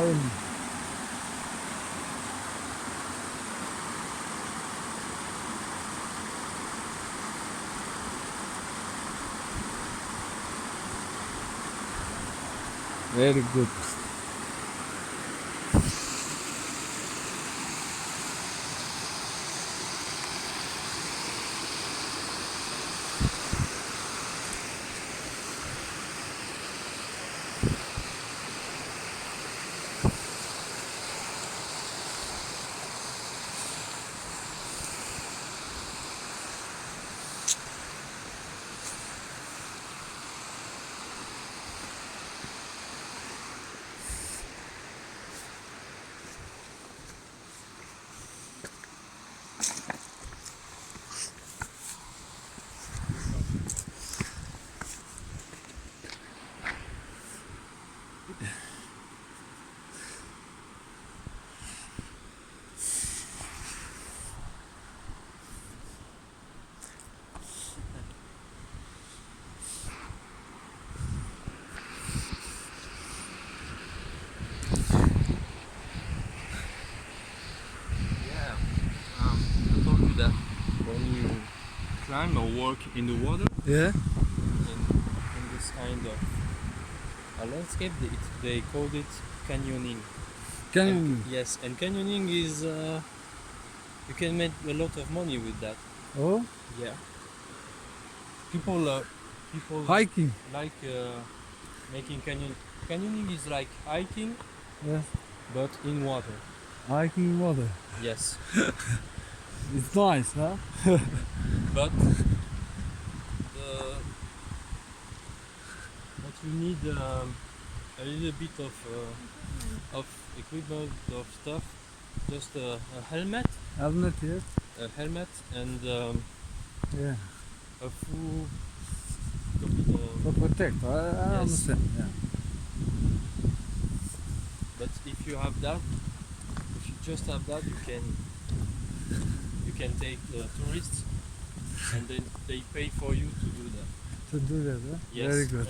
Aynen. Very good. Yeah, I told you that when you climb or walk in the water, Yeah. in this kind of a landscape, they called it canyoning. Canyoning. Yes, and canyoning is you can make a lot of money with that. Oh, Yeah, people hiking. like making canyon. Canyoning is like hiking, Yes. but in water. Hiking in water. Yes, It's nice, huh? but but you need a little bit of equipment of stuff, just a helmet, Helmet, yes. and Yeah. a full. To protect. I Yes. understand. Yeah. But if you have that, if you just have that, you can take tourists, and then they pay for you to do that. To do that, huh? Yes, Very good.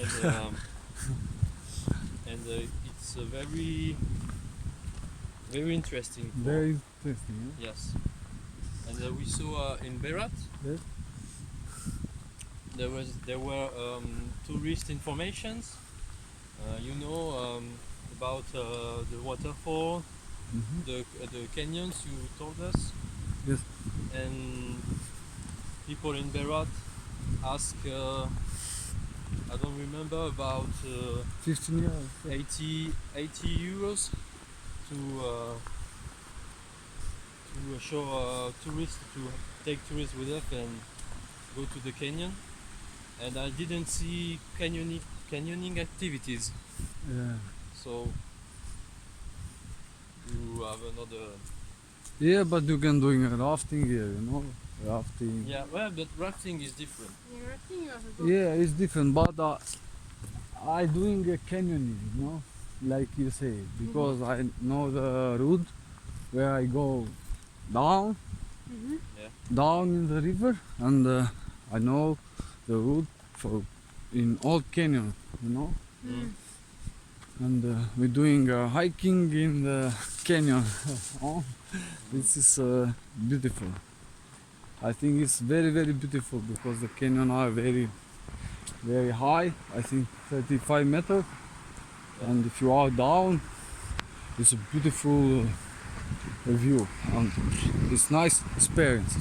And it's a very interesting. Very interesting. Yeah? Yes, and we saw in Berat Yes. there were tourist informations. About the waterfall, Mm-hmm. the canyons you told us, Yes. and people in Berat ask. I don't remember about 15 years. 80 euros to show tourists to take tourists with us and go to the canyon. And I didn't see canyoning activities, Yeah. so you have another. Yeah, but you can doing rafting here, rafting. Yeah, well, but rafting is different. Yeah, rafting you have to go. Yeah, it's different, but I doing a canyoning, like you say, because I know the route where I go down, Mm-hmm. down in the river, and I know the route for in old canyon, Mm. and we're doing hiking in the canyon. Oh, this is beautiful. I think it's very very beautiful because the canyon are very very high. I think 35 meters, and if you are down, it's a beautiful view, and it's nice experience.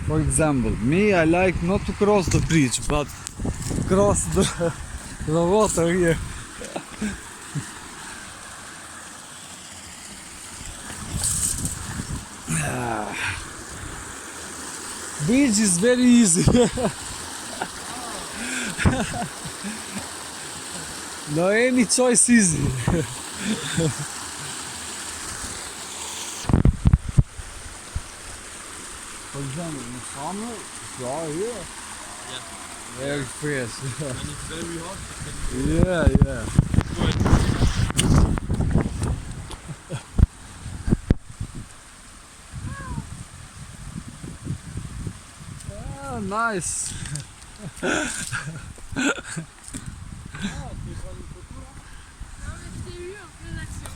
For example, me, I like not to cross the bridge, but cross the water here. Bridge is very easy. No any choice easy. For example, in summer, dry here, Yeah. very fresh. When it's very hot, Yeah, yeah. go ahead. Ah, nice. Non, mais je t'ai eu en pleine action.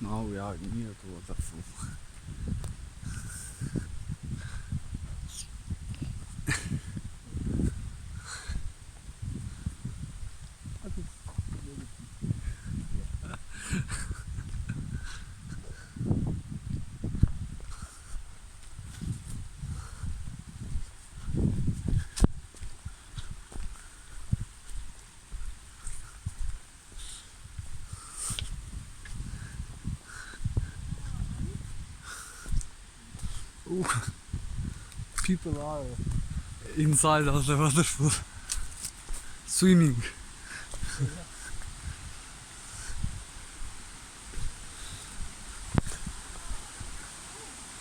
Now we are near the waterfall. Ooh. People are inside of the waterfall swimming.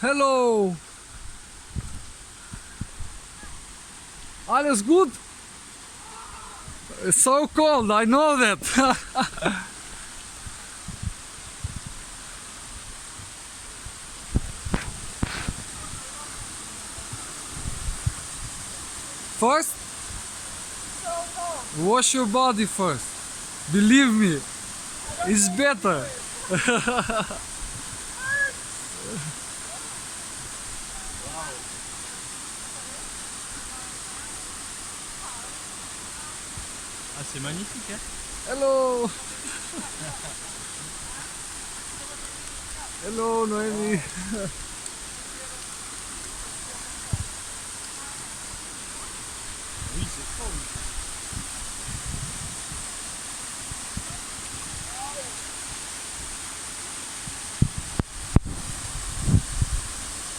Hello! Alles gut? It's so cold, I know that. First, wash your body first. Believe me, it's better. Ah, c'est magnifique, hein? Hello! Hello, Noemi.